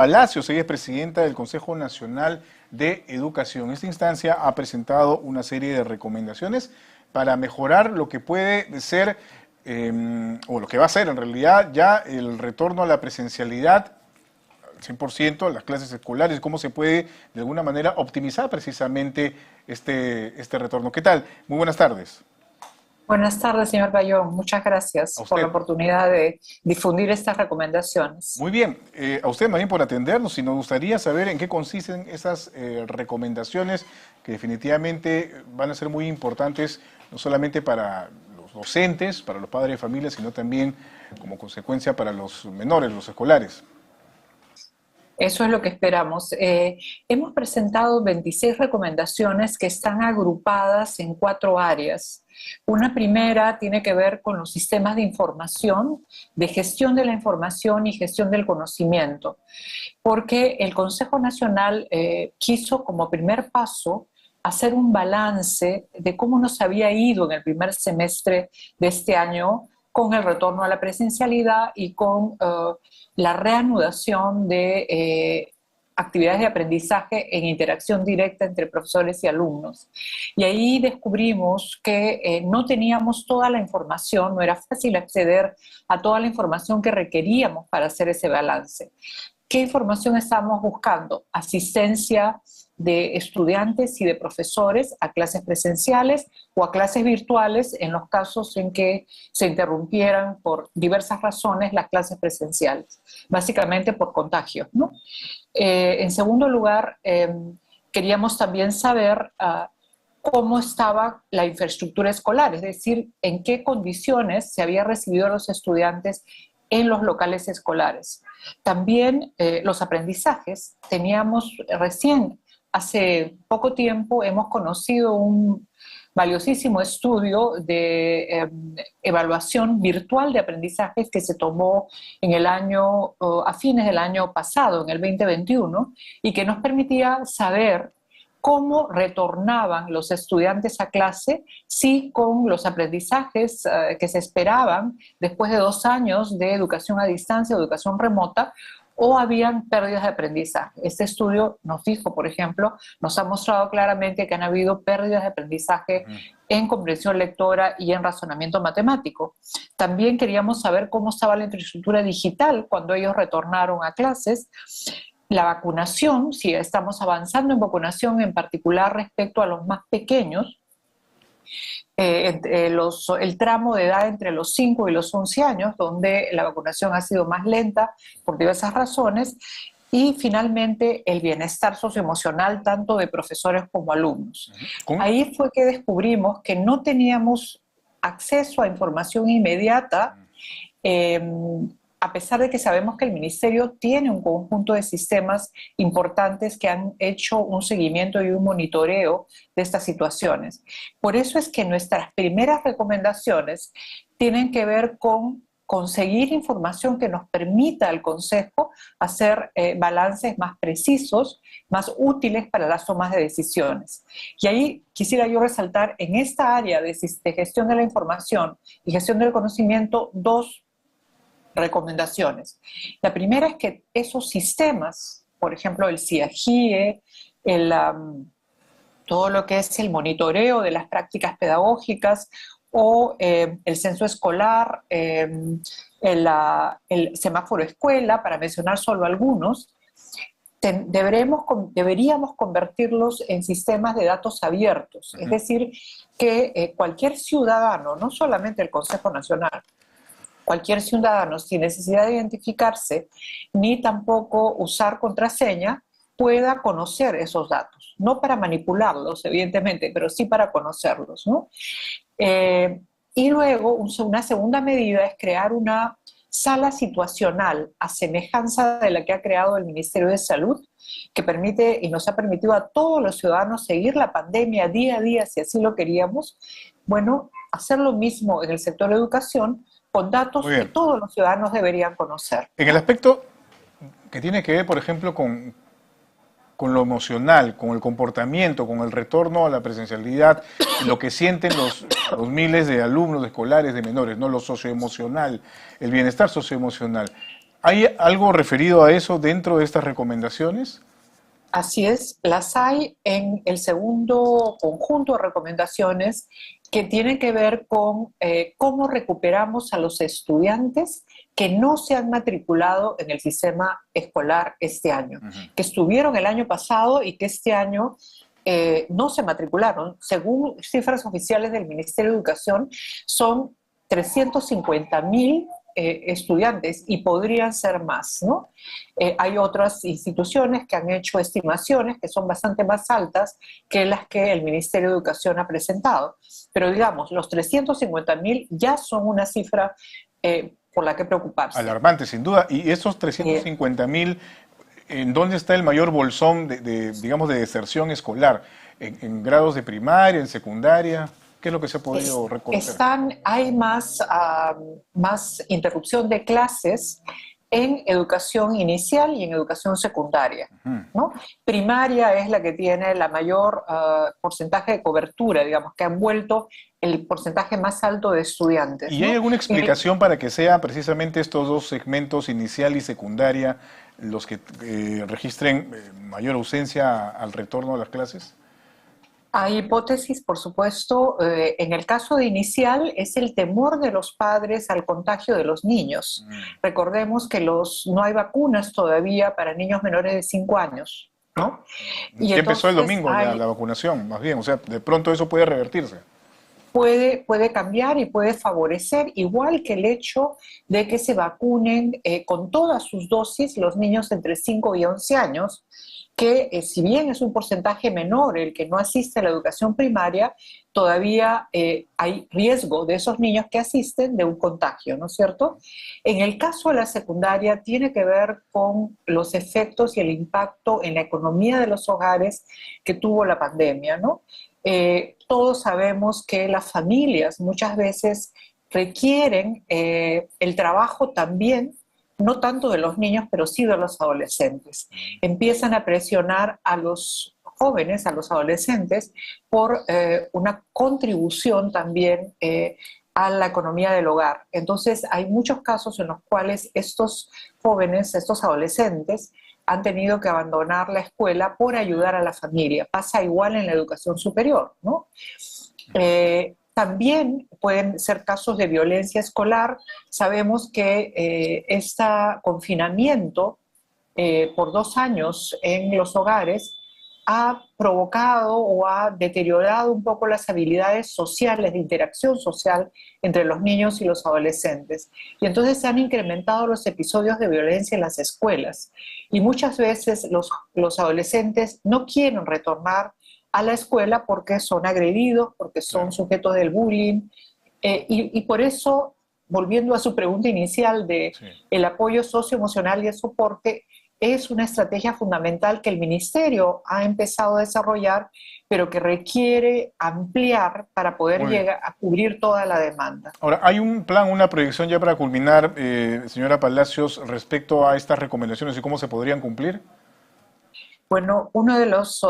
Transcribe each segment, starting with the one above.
Palacios, ella es presidenta del Consejo Nacional de Educación. Esta instancia ha presentado una serie de recomendaciones para mejorar lo que puede ser, o lo que va a ser en realidad ya el retorno a la presencialidad al 100% a las clases escolares, cómo se puede de alguna manera optimizar precisamente este retorno. ¿Qué tal? Muy buenas tardes. Buenas tardes, señor Bayón. Muchas A gracias por la usted. oportunidad de difundir estas recomendaciones. Muy bien, a usted más bien por atendernos y nos gustaría saber en qué consisten esas recomendaciones que definitivamente van a ser muy importantes, no solamente para los docentes, para los padres de familia, sino también como consecuencia para los menores, los escolares. Eso es lo que esperamos. Hemos presentado 26 recomendaciones que están agrupadas en 4 áreas. Una primera tiene que ver con los sistemas de información, de gestión de la información y gestión del conocimiento, porque el Consejo Nacional quiso como primer paso hacer un balance de cómo nos había ido en el primer semestre de este año con el retorno a la presencialidad y con la reanudación de actividades de aprendizaje en interacción directa entre profesores y alumnos. Y ahí descubrimos que no teníamos toda la información, no era fácil acceder a toda la información que requeríamos para hacer ese balance. ¿Qué información estamos buscando? Asistencia de estudiantes y de profesores a clases presenciales o a clases virtuales en los casos en que se interrumpieran por diversas razones las clases presenciales, básicamente por contagios, ¿no? En segundo lugar, queríamos también saber cómo estaba la infraestructura escolar, es decir, en qué condiciones se había recibido a los estudiantes en los locales escolares. También los aprendizajes. Teníamos recién, hace poco tiempo, hemos conocido un valiosísimo estudio de evaluación virtual de aprendizajes que se tomó en el año, a fines del año pasado, en el 2021, y que nos permitía saber cómo retornaban los estudiantes a clase, si con los aprendizajes que se esperaban después de 2 años de educación a distancia, educación remota, o habían pérdidas de aprendizaje. Este estudio nos dijo, por ejemplo, nos ha mostrado claramente que han habido pérdidas de aprendizaje en comprensión lectora y en razonamiento matemático. También queríamos saber cómo estaba la infraestructura digital cuando ellos retornaron a clases. La vacunación, si estamos avanzando en vacunación, en particular respecto a los más pequeños, el tramo de edad entre los 5 y los 11 años, donde la vacunación ha sido más lenta por diversas razones, y finalmente el bienestar socioemocional tanto de profesores como alumnos. ¿Con? Ahí fue que descubrimos que no teníamos acceso a información inmediata, eh, a pesar de que sabemos que el Ministerio tiene un conjunto de sistemas importantes que han hecho un seguimiento y un monitoreo de estas situaciones. Por eso es que nuestras primeras recomendaciones tienen que ver con conseguir información que nos permita al Consejo hacer balances más precisos, más útiles para las tomas de decisiones. Y ahí quisiera yo resaltar en esta área de gestión de la información y gestión del conocimiento dos recomendaciones. La primera es que esos sistemas, por ejemplo, el CIAGIE, todo lo que es el monitoreo de las prácticas pedagógicas o el censo escolar, el semáforo escuela, para mencionar solo algunos, deberíamos convertirlos en sistemas de datos abiertos. Es decir, que cualquier ciudadano, no solamente el Consejo Nacional, cualquier ciudadano, sin necesidad de identificarse ni tampoco usar contraseña, pueda conocer esos datos. No para manipularlos, evidentemente, pero sí para conocerlos, ¿no? Y luego, una segunda medida es crear una sala situacional a semejanza de la que ha creado el Ministerio de Salud, que permite y nos ha permitido a todos los ciudadanos seguir la pandemia día a día, si así lo queríamos. Bueno, hacer lo mismo en el sector de educación, con datos Muy que bien. todos los ciudadanos deberían conocer, En el ¿no? aspecto que tiene que ver, por ejemplo, con lo emocional, con el comportamiento, con el retorno a la presencialidad, lo que sienten los miles de alumnos, de escolares, de menores, ¿no? Lo socioemocional, el bienestar socioemocional. ¿Hay algo referido a eso dentro de estas recomendaciones? Así es, las hay en el segundo conjunto de recomendaciones que tiene que ver con cómo recuperamos a los estudiantes que no se han matriculado en el sistema escolar este año, que estuvieron el año pasado y que este año no se matricularon. Según cifras oficiales del Ministerio de Educación, son 350.000 estudiantes y podrían ser más, ¿no? Hay otras instituciones que han hecho estimaciones que son bastante más altas que las que el Ministerio de Educación ha presentado. Pero digamos, los 350.000 ya son una cifra por la que preocuparse. Alarmante, sin duda. ¿Y esos 350.000, en dónde está el mayor bolsón digamos, de deserción escolar? ¿En grados de primaria, en secundaria? ¿Qué es lo que se ha podido reconocer? Hay más interrupción de clases en educación inicial y en educación secundaria, ¿no? Primaria es la que tiene la mayor porcentaje de cobertura, digamos, que han vuelto el porcentaje más alto de estudiantes. ¿Y hay alguna explicación para que sean precisamente estos dos segmentos, inicial y secundaria, los que registren mayor ausencia al retorno a las clases? Hay hipótesis, por supuesto. En el caso de inicial es el temor de los padres al contagio de los niños. Recordemos que no hay vacunas todavía para niños menores de 5 años, ¿no? Y empezó el domingo la vacunación, más bien. O sea, de pronto eso puede revertirse. Puede cambiar y puede favorecer, igual que el hecho de que se vacunen con todas sus dosis los niños entre 5 y 11 años, que si bien es un porcentaje menor el que no asiste a la educación primaria, todavía hay riesgo de esos niños que asisten de un contagio, ¿no es cierto? En el caso de la secundaria tiene que ver con los efectos y el impacto en la economía de los hogares que tuvo la pandemia, ¿no? Todos sabemos que las familias muchas veces requieren el trabajo también, no tanto de los niños, pero sí de los adolescentes. Empiezan a presionar a los jóvenes, a los adolescentes, por una contribución también a la economía del hogar. Entonces, hay muchos casos en los cuales estos jóvenes, estos adolescentes, han tenido que abandonar la escuela por ayudar a la familia. Pasa igual en la educación superior, ¿no? También pueden ser casos de violencia escolar. Sabemos que este confinamiento por 2 años en los hogares ha provocado o ha deteriorado un poco las habilidades sociales, de interacción social entre los niños y los adolescentes. Y entonces se han incrementado los episodios de violencia en las escuelas. Y muchas veces los adolescentes no quieren retornar a la escuela porque son agredidos, porque son sujetos del bullying. Y por eso, volviendo a su pregunta inicial de el apoyo socioemocional y el soporte, es una estrategia fundamental que el Ministerio ha empezado a desarrollar, pero que requiere ampliar para poder llegar a cubrir toda la demanda. Ahora, ¿hay un plan, una proyección ya para culminar, señora Palacios, respecto a estas recomendaciones y cómo se podrían cumplir? Bueno, uno de los,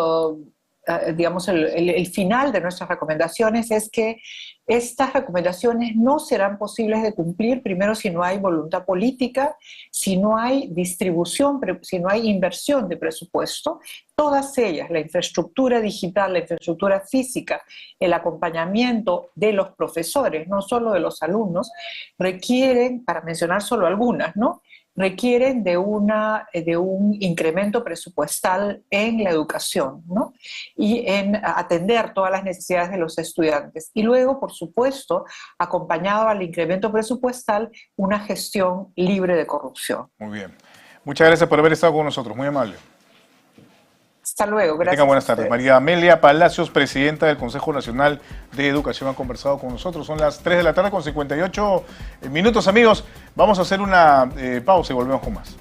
digamos, el final de nuestras recomendaciones es que estas recomendaciones no serán posibles de cumplir, primero, si no hay voluntad política, si no hay distribución, si no hay inversión de presupuesto. Todas ellas, la infraestructura digital, la infraestructura física, el acompañamiento de los profesores, no solo de los alumnos, requieren, para mencionar solo algunas, ¿no?, requieren de un incremento presupuestal en la educación, ¿no?, y en atender todas las necesidades de los estudiantes. Y luego, por supuesto, acompañado al incremento presupuestal, una gestión libre de corrupción. Muy bien. Muchas gracias por haber estado con nosotros. Muy amable. Hasta luego. Gracias. Tenga buenas tardes. María Amelia Palacios, presidenta del Consejo Nacional de Educación, ha conversado con nosotros. Son las 3 de la tarde con 58 minutos, amigos. Vamos a hacer una pausa y volvemos con más.